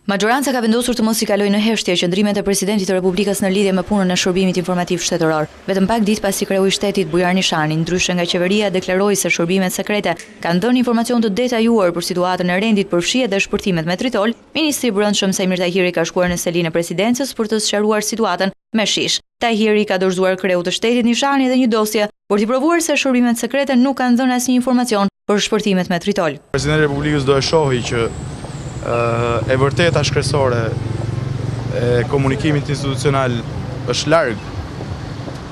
Majoranca ka vendosur të mos i kalojë në heshtje qëndrimet e presidentit të Republikës në lidhje me punën e shërbimit informativ shtetëror. Vetëm pak ditë pasi kreu i shtetit Bujar Nishani, ndryshe nga qeveria, deklaroi se shërbimet sekrete kanë dhënë informacion të detajuar për situatën e rendit për fshije dhe shpërtimet me tritol, ministri i Brendshëm Sajmir Tahiri ka shkuar në selinë e presidencës për të sqaruar situatën me shish. Tahiri ka dorëzuar kreut të shtetit Nishani dhe një dosje për t'i provuar se shërbimet sekrete nuk kanë dhënë asnjë informacion për shpërtimet me tritol. Presidenti i Republikës do e shohë që e vërteta shkresore e komunikimit institucional është larg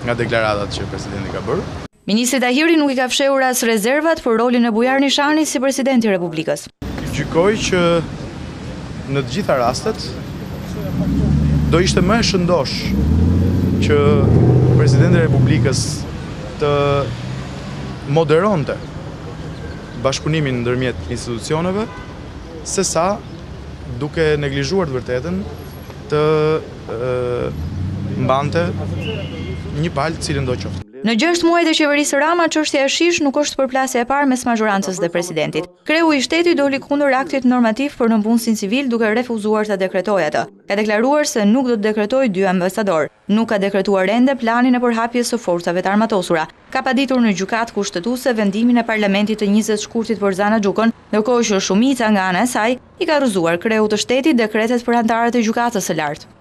nga deklaratat që presidenti ka bërë. Ministri Tahiri nuk i ka fshehur as rezervat për rolin e Bujar Nishanit si presidenti i Republikës. Gjykoj që në të gjitha rastet do ishte më e shëndosh që presidenti i Republikës të moderonte bashkëpunimin ndërmjet institucioneve, se sa duke neglizhuar të vërtetën të mbante një palë cilën do qoftë. Në 6 muajt e qeverisë Rama, çështja e shish nuk është përplasja e parë mes majorancës dhe presidentit. Kreu i shtetit doli kundër aktit normativ për nëpunësin civil duke refuzuar të dekretojë atë. Ka deklaruar se nuk do të dekretojë 2 ambasador. Nuk ka dekretuar ende planin e përhapjes së forcave të armatosura. Ka paditur në gjykatë kushtetuese vendimin e parlamentit të 20 shkurtit për Zana Xhukën, ndërkohë që shumica nga ana e saj i ka rrëzuar kreut të shtetit dekretet për anëtarët e gjykatës së lartë.